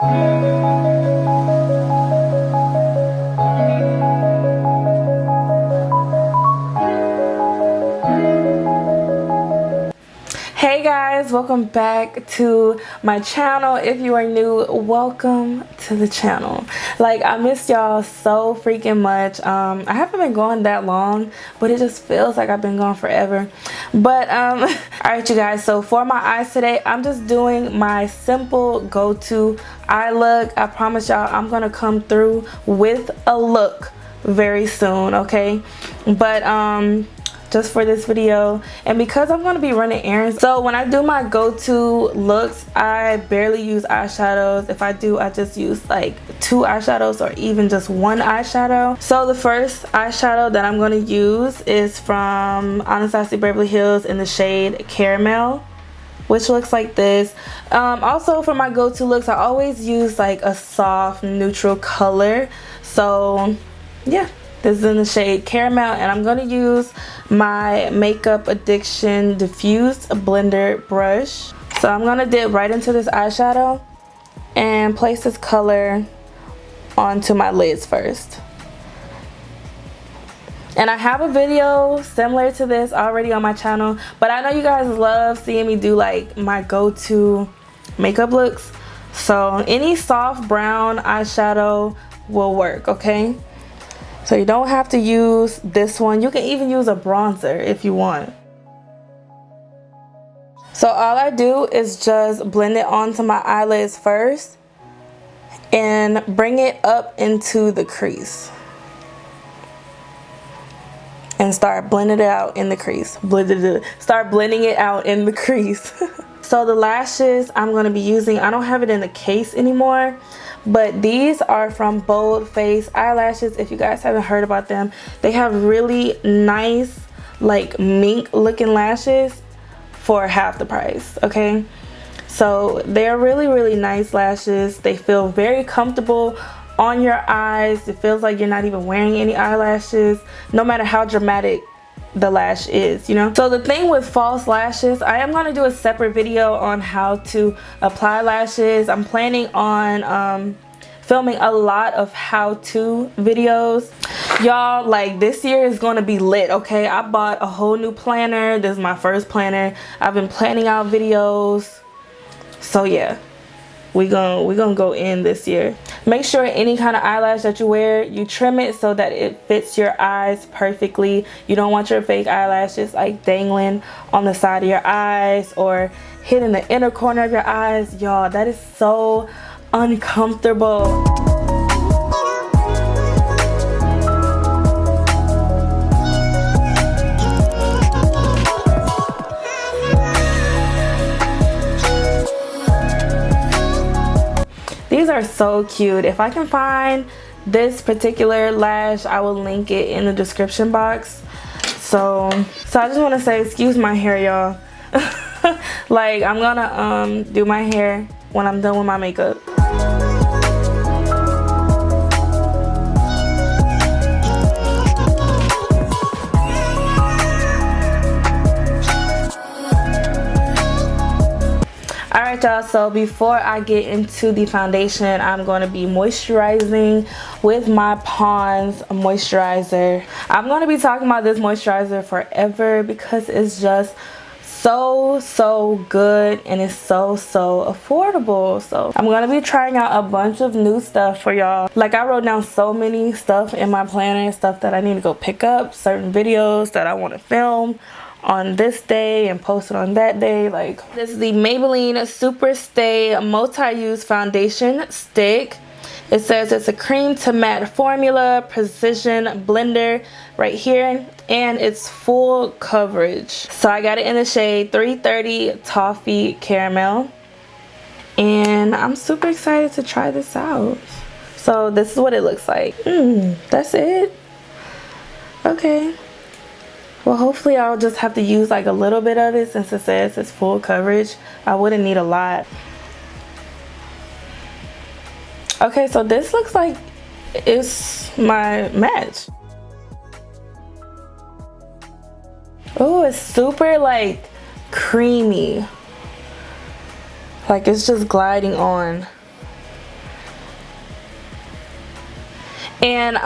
Hey guys, welcome back to my channel. If you are new, welcome to the channel. Like, I missed y'all so freaking much. I haven't been going that long, but it just feels like I've been gone forever. But all right, you guys, so for my eyes today, I'm just doing my simple go-to eye look. I promise y'all I'm gonna come through with a look very soon, okay? But just for this video, and because I'm going to be running errands, so when I do my go-to looks, I barely use eyeshadows. If I do, I just use like 2 eyeshadows or even just 1 eyeshadow. So the first eyeshadow that I'm going to use is from Anastasia Beverly Hills in the shade Caramel, which looks like this. Also for my go-to looks, I always use like a soft neutral color. So yeah, this is in the shade Caramel, and I'm going to use my Makeup Addiction Diffused Blender brush. So I'm going to dip right into this eyeshadow and place this color onto my lids first. And I have a video similar to this already on my channel, but I know you guys love seeing me do like my go-to makeup looks. So any soft brown eyeshadow will work, okay? So you don't have to use this one. You can even use a bronzer if you want. So all I do is just blend it onto my eyelids first and bring it up into the crease. And start blending it out in the crease. Start blending it out in the crease. So the lashes I'm going to be using, I don't have it in the case anymore, but these are from Bold Face Eyelashes. If you guys haven't heard about them, they have really nice like mink looking lashes for half the price, okay? So they're really nice lashes. They feel very comfortable on your eyes. It feels like you're not even wearing any eyelashes, no matter how dramatic the lash is, you know. So the thing with false lashes, I am going to do a separate video on how to apply lashes. I'm planning on filming a lot of how-to videos, y'all. Like, this year is going to be lit, okay? I bought a whole new planner. This is my first planner. I've been planning out videos, so yeah, we're gonna go in this year. Make sure any kind of eyelash that you wear, you trim it so that it fits your eyes perfectly. You don't want your fake eyelashes like dangling on the side of your eyes or hitting the inner corner of your eyes. Y'all, that is so uncomfortable. These are so cute. If I can find this particular lash, I will link it in the description box. So I just want to say, excuse my hair, y'all. Like, I'm gonna do my hair when I'm done with my makeup. Alright y'all, so before I get into the foundation, I'm going to be moisturizing with my Pond's moisturizer. I'm going to be talking about this moisturizer forever because it's just so good, and it's so affordable. So I'm going to be trying out a bunch of new stuff for y'all. Like, I wrote down so many stuff in my planner, stuff that I need to go pick up, certain videos that I want to film on this day and post it on that day. Like, this is the Maybelline Super Stay Multi-Use Foundation Stick. It says it's a cream to matte formula, precision blender right here, and it's full coverage. So I got it in the shade 330 Toffee Caramel, and I'm super excited to try this out. So this is what it looks like. That's it. Okay. Well, hopefully I'll just have to use like a little bit of it since it says it's full coverage. I wouldn't need a lot. Okay, so this looks like it's my match. Oh, it's super like creamy. Like, it's just gliding on. And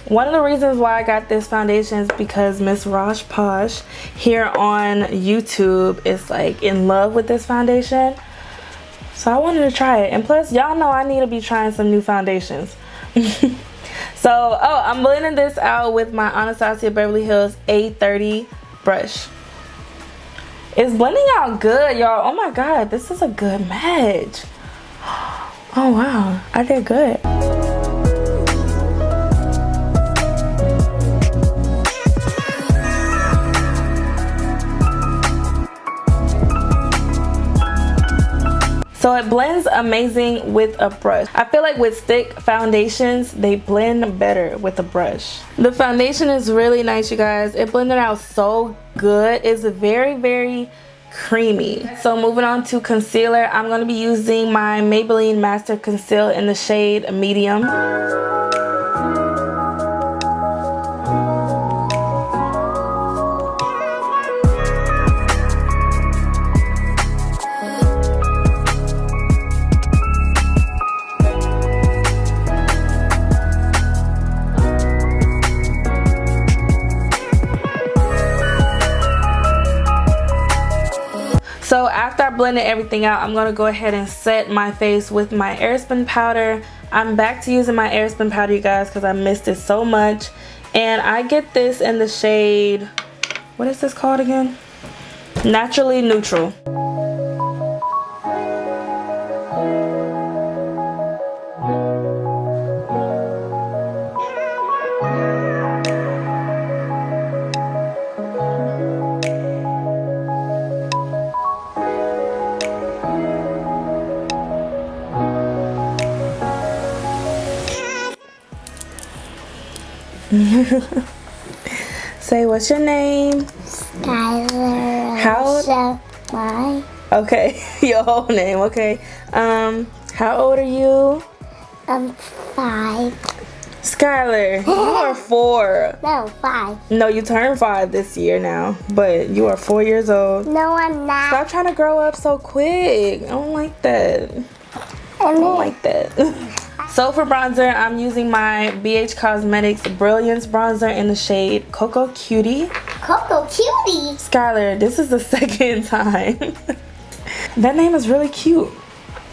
one of the reasons why I got this foundation is because Miss Rosh Posh here on YouTube is like in love with this foundation. So I wanted to try it. And plus, y'all know I need to be trying some new foundations. So, oh, I'm blending this out with my Anastasia Beverly Hills A30 brush. It's blending out good, y'all. Oh my god, this is a good match. Oh wow, I did good. So it blends amazing with a brush. I feel like with stick foundations, they blend better with a brush. The foundation is really nice, you guys. It blended out so good. It's very, very creamy. So moving on to concealer, I'm going to be using my Maybelline Master Conceal in the shade Medium. So after I blended everything out, I'm going to go ahead and set my face with my Airspun powder. I'm back to using my Airspun powder, you guys, because I missed it so much. And I get this in the shade, what is this called again? Naturally Neutral. Say, what's your name? Skylar. How old? Why? Okay, your whole name, okay. How old are you? I'm 5. Skylar, you are 4. No, 5. No, you turned 5 this year now, but you are 4 years old. No, I'm not. Stop trying to grow up so quick. I don't like that. I don't like that. So for bronzer, I'm using my BH Cosmetics Brilliance Bronzer in the shade CoCo Cutie. CoCo Cutie. Skylar, this is the second time. That name is really cute.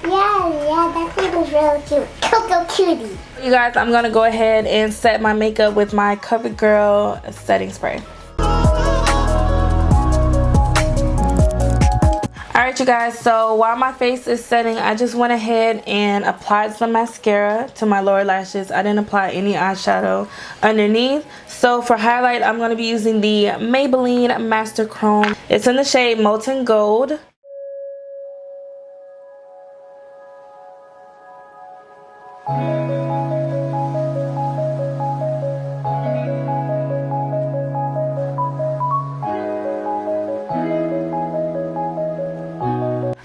Yeah, that thing was really cute. CoCo Cutie. You guys, I'm going to go ahead and set my makeup with my Covergirl setting spray. Alright you guys, so while my face is setting, I just went ahead and applied some mascara to my lower lashes. I didn't apply any eyeshadow underneath. So for highlight, I'm going to be using the Maybelline Master Chrome. It's in the shade Molten Gold.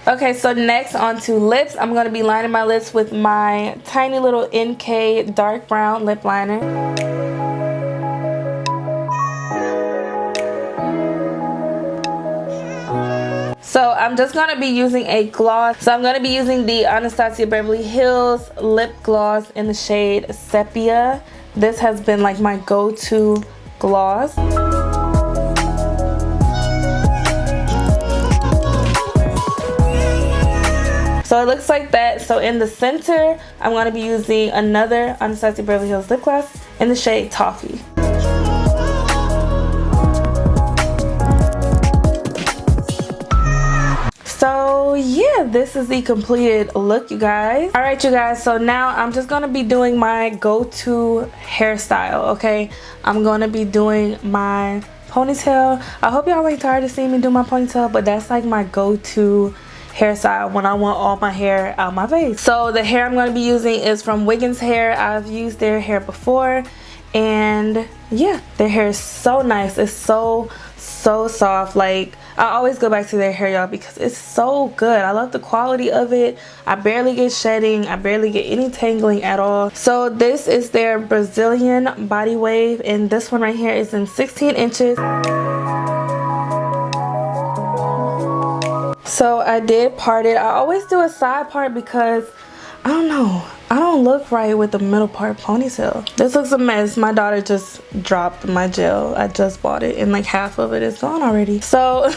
Okay, so next onto lips. I'm going to be lining my lips with my tiny little NK dark brown lip liner. So I'm just going to be using a gloss. So I'm going to be using the Anastasia Beverly Hills lip gloss in the shade Sepia. This has been like my go-to gloss. So it looks like that. So in the center, I'm going to be using another Anastasia Beverly Hills lip gloss in the shade Toffee. So yeah, this is the completed look, you guys. All right, you guys, so now I'm just going to be doing my go-to hairstyle, okay? I'm going to be doing my ponytail. I hope y'all ain't tired of seeing me do my ponytail, but that's like my go-to hairstyle when I want all my hair out my face. So the hair I'm going to be using is from Wiggins Hair. I've used their hair before, and yeah, their hair is so nice. It's so soft. Like, I always go back to their hair, y'all, because it's so good. I love the quality of it. I barely get shedding. I barely get any tangling at all. So this is their Brazilian body wave, and this one right here is in 16 inches. So I did part it. I always do a side part because I don't know, I don't look right with the middle part ponytail. This looks a mess. My daughter just dropped my gel. I just bought it and like half of it is gone already. So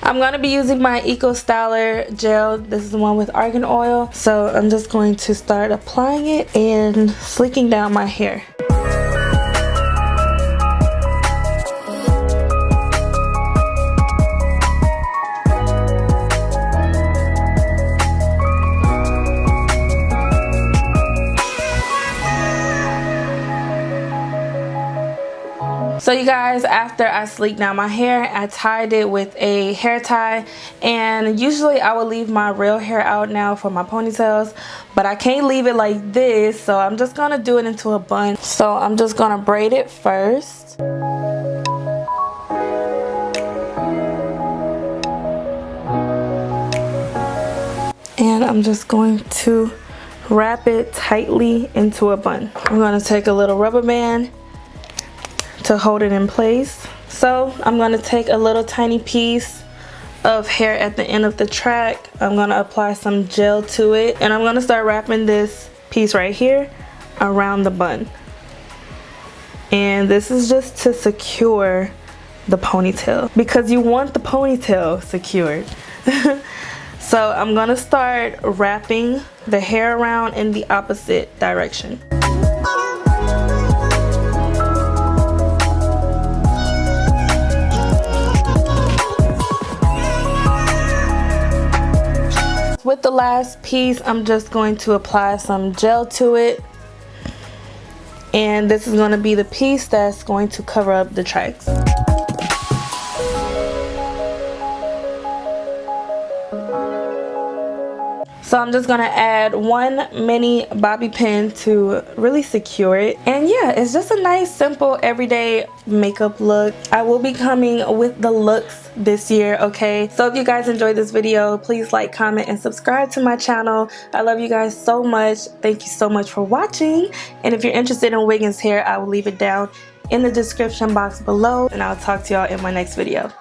I'm gonna be using my Eco Styler gel. This is the one with argan oil. So I'm just going to start applying it and slicking down my hair. So you guys, after I sleeked down my hair, I tied it with a hair tie, and usually I would leave my real hair out now for my ponytails, but I can't leave it like this, so I'm just gonna do it into a bun. So I'm just gonna braid it first. And I'm just going to wrap it tightly into a bun. I'm gonna take a little rubber band to hold it in place. So I'm going to take a little tiny piece of hair at the end of the track. I'm going to apply some gel to it, and I'm going to start wrapping this piece right here around the bun. And this is just to secure the ponytail, because you want the ponytail secured. So I'm going to start wrapping the hair around in the opposite direction. With the last piece, I'm just going to apply some gel to it, and this is going to be the piece that's going to cover up the tracks. So I'm just going to add one mini bobby pin to really secure it. And yeah, it's just a nice, simple, everyday makeup look. I will be coming with the looks this year, okay? So if you guys enjoyed this video, please like, comment, and subscribe to my channel. I love you guys so much. Thank you so much for watching. And if you're interested in Wiggins Hair, I will leave it down in the description box below. And I'll talk to y'all in my next video.